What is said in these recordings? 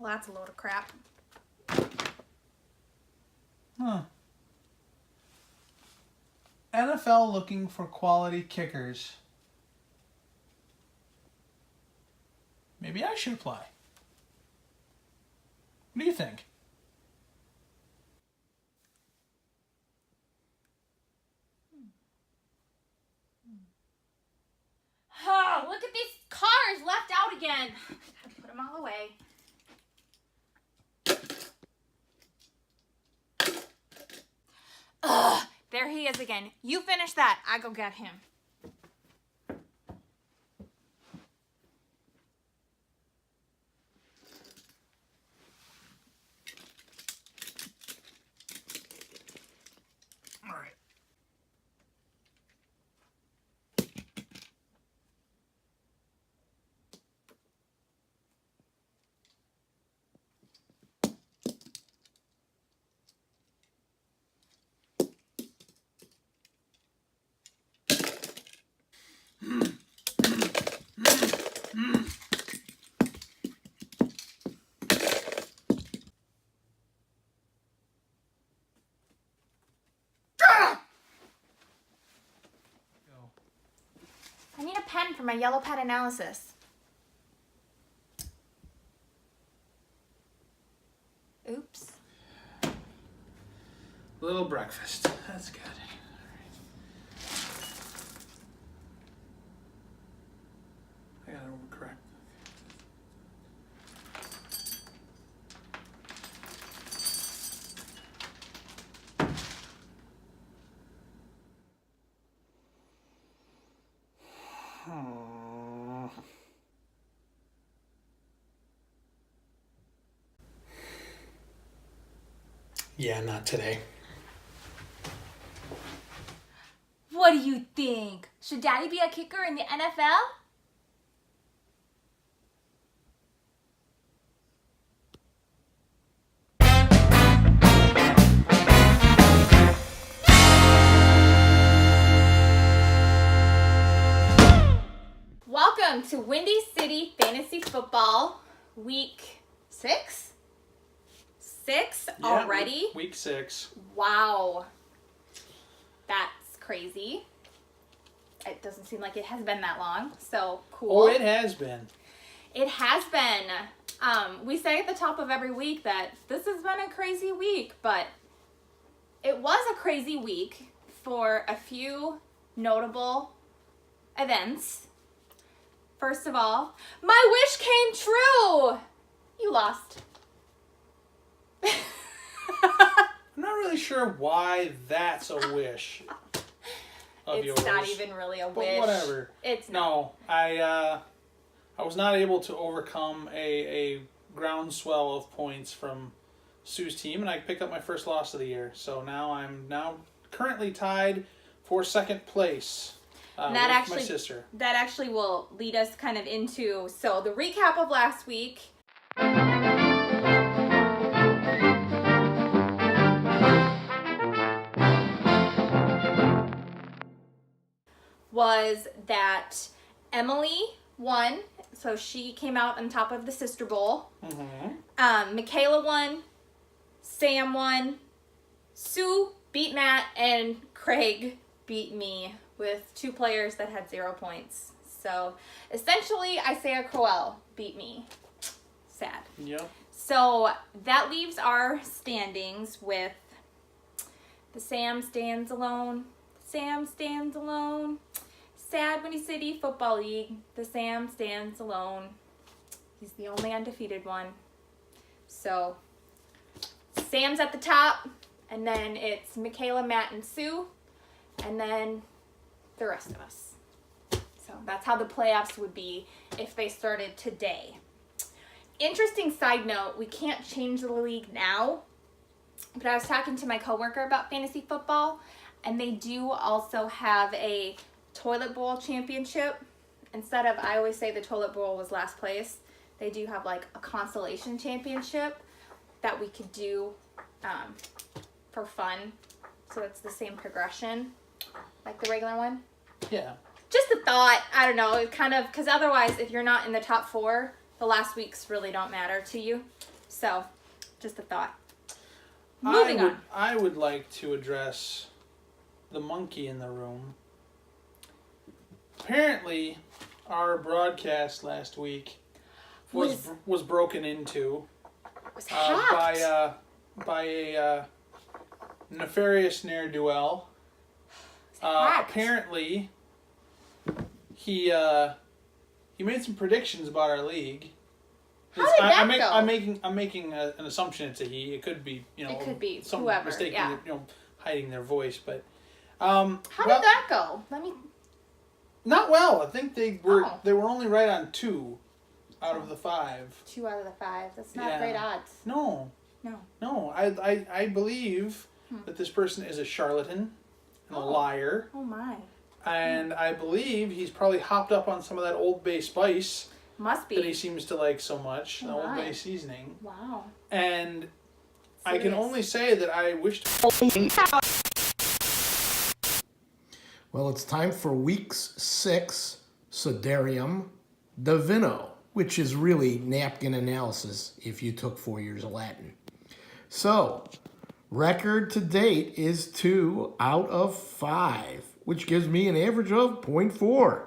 Well, that's a load of crap. Huh. NFL looking for quality kickers. Maybe I should apply. What do you think? Oh, look at these cars left out again. I gotta put them all away. Ugh, there he is again. You finish that. I go get him. All right. I need a pen for my yellow pad analysis. Oops. Little breakfast. That's good. I gotta overcorrect. Yeah, not today. What do you think? Should Daddy be a kicker in the NFL? Welcome to Windy City Fantasy Football Week 6? 6 already? Week 6. Wow. That's crazy. It doesn't seem like it has been that long, so cool. Oh, it has been. It has been. We say at the top of every week that this has been a crazy week, but it was a crazy week for a few notable events. First of all, my wish came true! You lost. I'm not really sure why that's a wish of It's yours. not even really a But wish. whatever. It's not. No, I was not able to overcome a groundswell of points from Sue's team, and I picked up my first loss of the year. So now I'm currently tied for second place with my sister. That actually will lead us kind of into, so the recap of last week. Was that Emily won, so she came out on top of the Sister Bowl. Mm-hmm. Michaela won, Sam won, Sue beat Matt, and Craig beat me with 2 players that had 0 points. So essentially, Isaiah Crowell beat me. Sad. Yep. So that leaves our standings with the Sam stands alone. Sam stands alone. Sad Windy City Football League. The Sam stands alone. He's the only undefeated one. So Sam's at the top, and then it's Michaela, Matt, and Sue, and then the rest of us. So that's how the playoffs would be if they started today. Interesting side note, we can't change the league now, but I was talking to my coworker about fantasy football, and they do also have a toilet bowl championship. Instead of, I always say the toilet bowl was last place, they do have like a consolation championship that we could do for fun. So it's the same progression like the regular one. Yeah. Just a thought. I don't know. It kind of, because otherwise if you're not in the top 4, the last weeks really don't matter to you. So, just a thought. Moving on. I would like to address the monkey in the room. Apparently, our broadcast last week was broken into Was hacked. by a nefarious ne'er-do-well. Apparently, he made some predictions about our league. How did that go? I'm making an assumption it's a he. It could be, it could be some whoever, mistaken, yeah. hiding their voice. But How did that go? not well. I think they were only right on 2 out of the 5. 2 out of the 5. That's not great odds. No. I believe that this person is a charlatan and a liar. Oh my. And I believe he's probably hopped up on some of that Old Bay spice. Must be. That he seems to like so much. The Old Bay seasoning. Wow. And I can only say that I wish to... Well, it's time for week 6, Sudarium Divino, which is really napkin analysis if you took 4 years of Latin. So, record to date is 2 out of 5, which gives me an average of 0.4.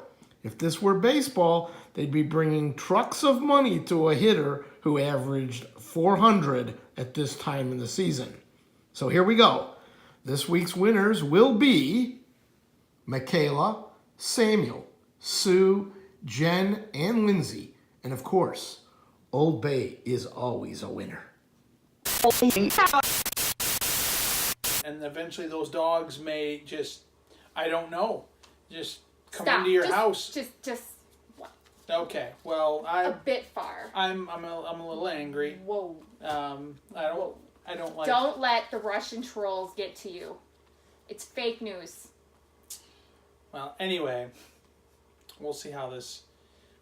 If this were baseball, they'd be bringing trucks of money to a hitter who averaged 400 at this time in the season. So here we go. This week's winners will be Michaela, Samuel, Sue, Jen, and Lindsay. And of course, Old Bay is always a winner. And eventually those dogs may just, I don't know, just come Stop. into your house. Just Okay, well, a bit far. I'm a little angry. Whoa. I don't like. Don't let the Russian trolls get to you. It's fake news. Well, anyway, we'll see how this.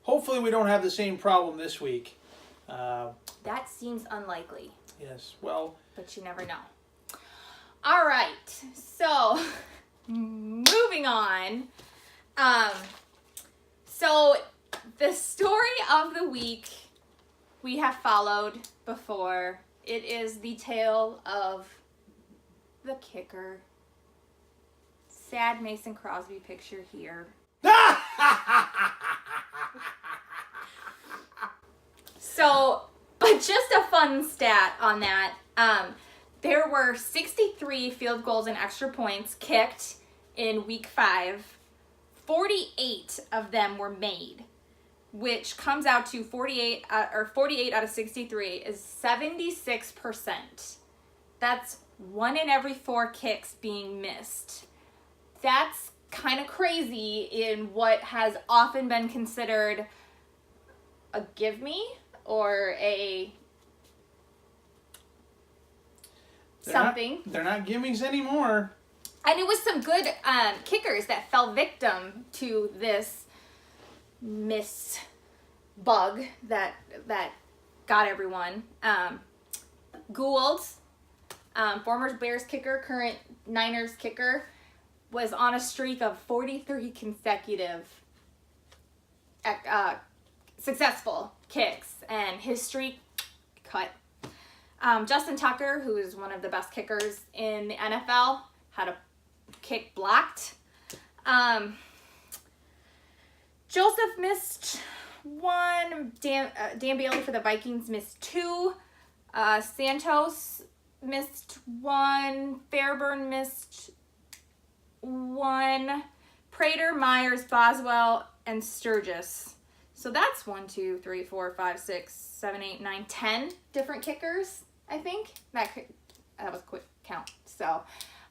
Hopefully, we don't have the same problem this week. That seems unlikely. Yes. Well. But you never know. All right. So, moving on. So the story of the week we have followed before. It is the tale of the kicker. Sad Mason Crosby picture here. So, but just a fun stat on that. There were 63 field goals and extra points kicked in week 5. 48 of them were made, which comes out to 48 out of 63 is 76%. That's 1 in every 4 kicks being missed. That's kind of crazy in what has often been considered a give me or a something. They're not gimmies anymore. And it was some good kickers that fell victim to this miss bug that got everyone. Gould, former Bears kicker, current Niners kicker, was on a streak of 43 consecutive successful kicks, and his streak cut. Justin Tucker, who is one of the best kickers in the NFL, had a kick blocked. Joseph missed 1. Dan Bailey for the Vikings missed 2. Santos missed 1. Fairburn missed 1. Prater, Myers, Boswell, and Sturgis. So that's 1, 2, 3, 4, 5, 6, 7, 8, 9, 10 different kickers, I think. That was a quick count. So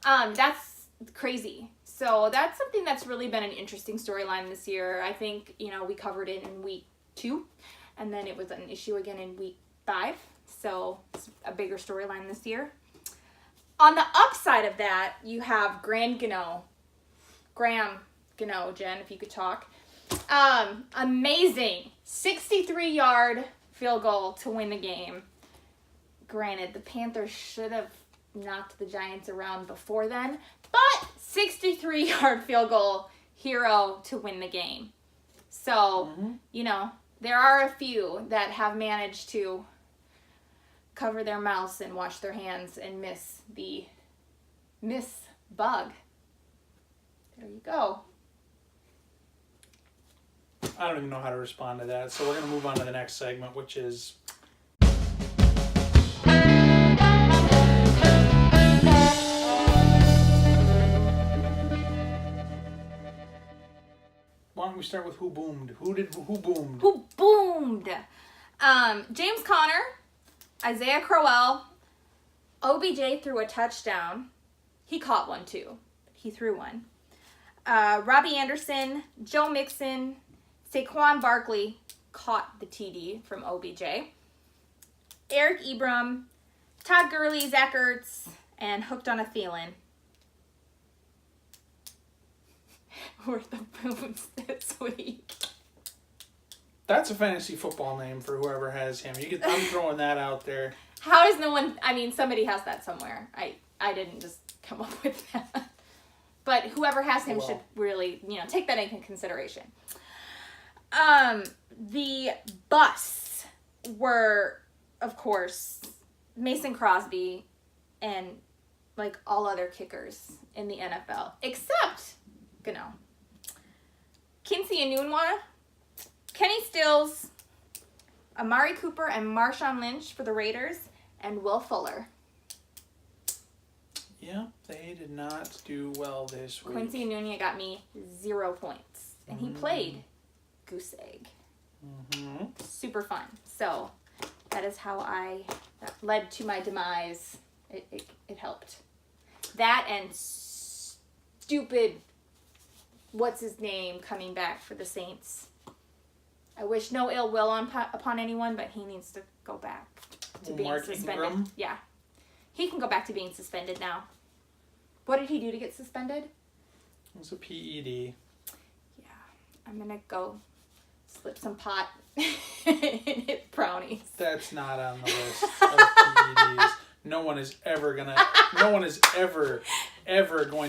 that's crazy. So that's something that's really been an interesting storyline this year. I think, we covered it in week 2, and then it was an issue again in week 5. So it's a bigger storyline this year. On the upside of that, you have Graham Gano, Jen, if you could talk. Amazing 63-yard field goal to win the game. Granted, the Panthers should have knocked the Giants around before then, but 63-yard field goal, hero to win the game. So, there are a few that have managed to cover their mouths and wash their hands and miss the bug. There you go. I don't even know how to respond to that. So we're going to move on to the next segment, which is... Why don't we start with who boomed? Who boomed? Who boomed? James Conner, Isaiah Crowell, OBJ threw a touchdown. He caught one too. He threw one. Robbie Anderson, Joe Mixon, Saquon Barkley caught the TD from OBJ. Eric Ebram, Todd Gurley, Zach Ertz, and hooked on a Thielen were the booms this week. That's a fantasy football name for whoever has him. I'm throwing that out there. How does no one... I mean, somebody has that somewhere. I didn't just come up with that. But whoever has him should really, take that into consideration. The busts were, of course, Mason Crosby and, all other kickers in the NFL. Except, Quincy Enunwa, Kenny Stills, Amari Cooper, and Marshawn Lynch for the Raiders, and Will Fuller. Yeah, they did not do well this week. Quincy Enunwa got me 0 points, and he played goose egg. Mm-hmm. Super fun. So that is how that led to my demise. It helped. That and stupid, what's his name, coming back for the Saints. I wish no ill will upon anyone, but he needs to go back to being Mark suspended. Ingram? Yeah. He can go back to being suspended now. What did he do to get suspended? It was a PED. Yeah. I'm going to go slip some pot in his brownies. That's not on the list of PEDs. No one is ever going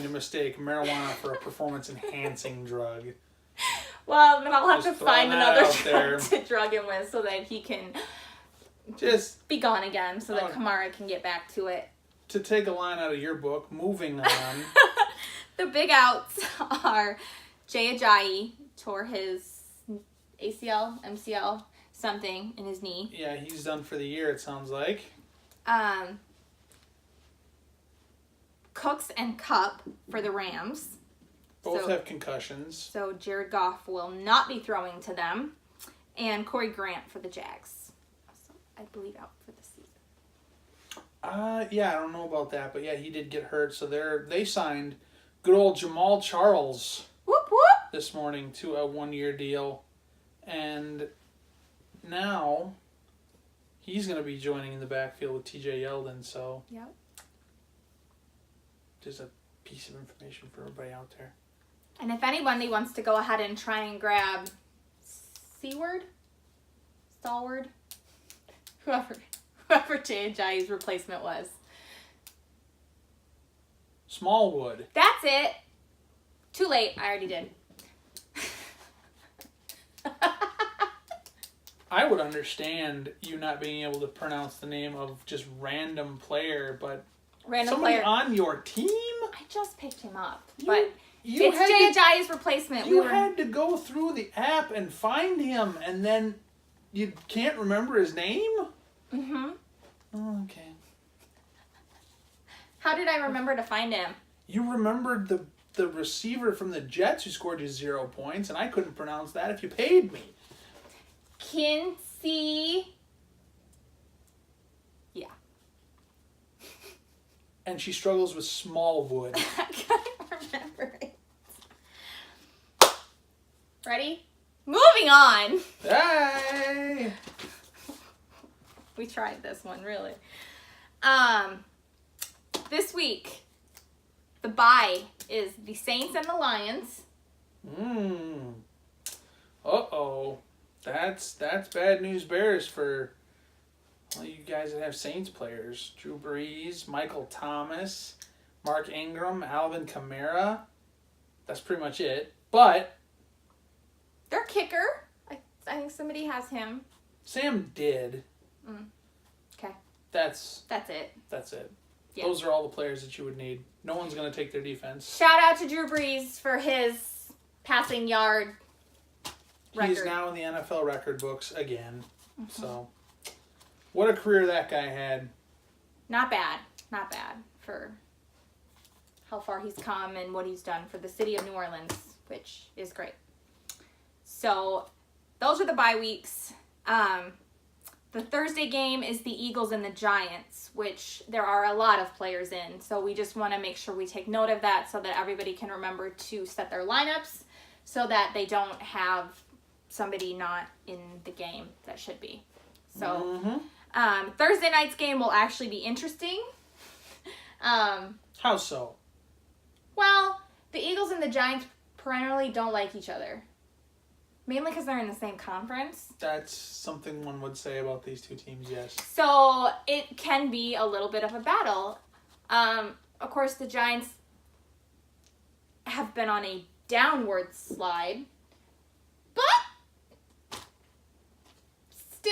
to mistake marijuana for a performance-enhancing drug. Well, then I'll have Just to find another out there. drug to drug him with so that he can Just be gone again so that Kamara can get back to it. to take a line out of your book, moving on. The big outs are Jay Ajayi tore his ACL, MCL, something in his knee. Yeah, he's done for the year, it sounds like. Cooks and Kupp for the Rams. Both have concussions. So Jared Goff will not be throwing to them. And Corey Grant for the Jags. So I believe out for the season. Yeah, I don't know about that, but yeah, he did get hurt. So they signed good old Jamal Charles Whoop whoop! this morning to a 1-year deal. And now he's going to be joining in the backfield with TJ Yeldon. So Yep. just a piece of information for everybody out there. And if anybody wants to go ahead and try and grab Stalwart, whoever Jay Ajayi's replacement was. Smallwood. That's it. Too late. I already did. I would understand you not being able to pronounce the name of just random player, but somebody on your team? I just picked him up, but You it's Jay Ajayi's replacement. You had to go through the app and find him, and then you can't remember his name? Mm-hmm. Oh, okay. How did I remember to find him? You remembered the receiver from the Jets who scored you 0 points, and I couldn't pronounce that if you paid me. Kinsey. Yeah. And she struggles with Smallwood. I can't remember it. Ready? Moving on. Hey! We tried this one, really. This week, the bye is the Saints and the Lions. Uh-oh. That's bad news bears for all you guys that have Saints players. Drew Brees, Michael Thomas, Mark Ingram, Alvin Kamara. That's pretty much it. But Their kicker, I think somebody has him. Sam did. Okay. That's it. That's it. Yeah. Those are all the players that you would need. No one's going to take their defense. Shout out to Drew Brees for his passing yard record. He's now in the NFL record books again. So, what a career that guy had. Not bad. Not bad for how far he's come and what he's done for the city of New Orleans, which is great. So, those are the bye weeks. The Thursday game is the Eagles and the Giants, which there are a lot of players in. So we just want to make sure we take note of that so that everybody can remember to set their lineups so that they don't have somebody not in the game that should be. So Thursday night's game will actually be interesting. How so? Well, the Eagles and the Giants perennially don't like each other. Mainly because they're in the same conference. That's something one would say about these two teams, yes. So it can be a little bit of a battle. Of course, the Giants have been on a downward slide. But still,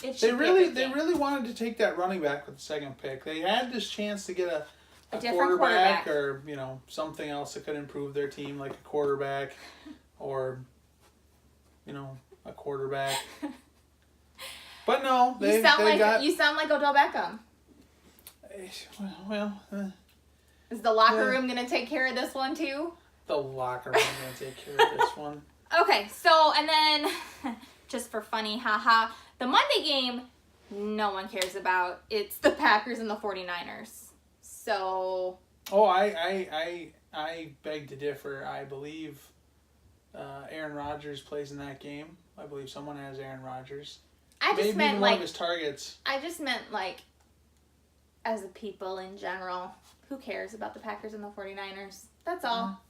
it should be a good game. They really wanted to take that running back with the second pick. They had this chance to get a different quarterback or, something else that could improve their team, like a quarterback. Or, a quarterback. But no, you sound like Odell Beckham. Well, is the locker room going to take care of this one too? The locker room going to take care of this one. Okay, so, and then, just for funny, haha, the Monday game, no one cares about. It's the Packers and the 49ers. So... Oh, I beg to differ. I believe... Aaron Rodgers plays in that game. I believe someone has Aaron Rodgers. Maybe one of his targets. I just meant, as a people in general, who cares about the Packers and the 49ers? That's all.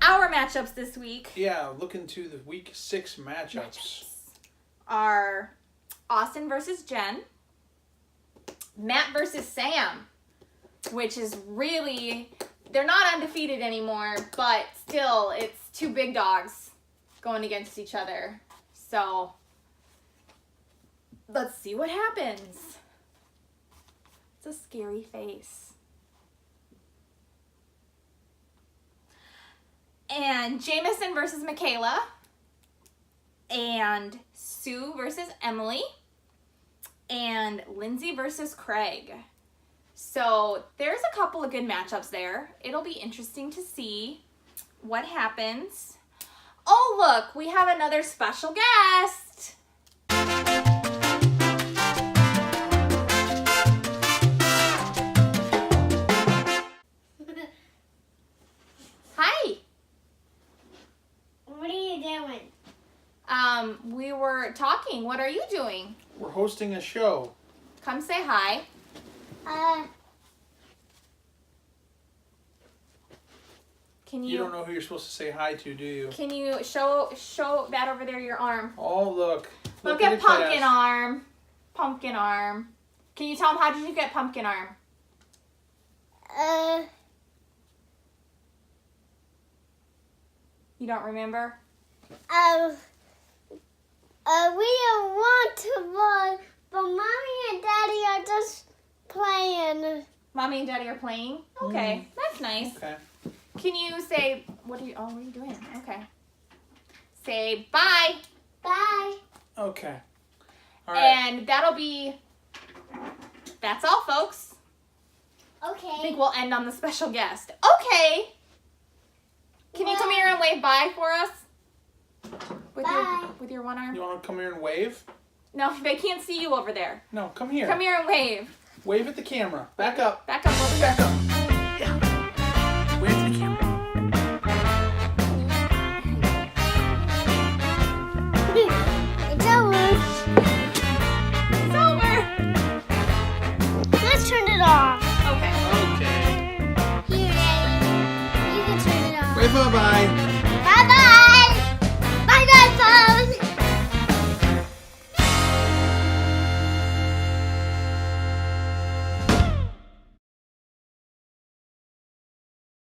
Our matchups this week. Yeah, looking to the week 6 matchups. Are Austin versus Jen. Matt versus Sam. Which is really, they're not undefeated anymore, but still, it's two big dogs going against each other. So, let's see what happens. It's a scary face. And Jameson versus Michaela. And Sue versus Emily. And Lindsay versus Craig. So there's a couple of good matchups there. It'll be interesting to see what happens. Oh, look, we have another special guest. Hi. What are you doing? We were talking. What are you doing? We're hosting a show. Come say hi. Can You don't know who you're supposed to say hi to, do you? Can you show that over there, your arm? Oh, look. Look at pumpkin arm. Pumpkin arm. Can you tell him how did you get pumpkin arm? You don't remember? We don't want to run, but Mommy and Daddy are just playing. Mommy and Daddy are playing? Okay, that's nice. Okay. Can you say, what are you doing? Okay. Say bye. Bye. Okay. All right. And that's all, folks. Okay. I think we'll end on the special guest. Okay. Can you come here and wave bye for us? With your one arm? You want to come here and wave? No, they can't see you over there. No, come here. Come here and wave. Wave at the camera. Back up. Back up over Back here. up. Yeah. Wave at the camera. It's over. It's over. Let's turn it off. Okay. Okay. Here, Daddy. You can turn it off. Wave bye-bye.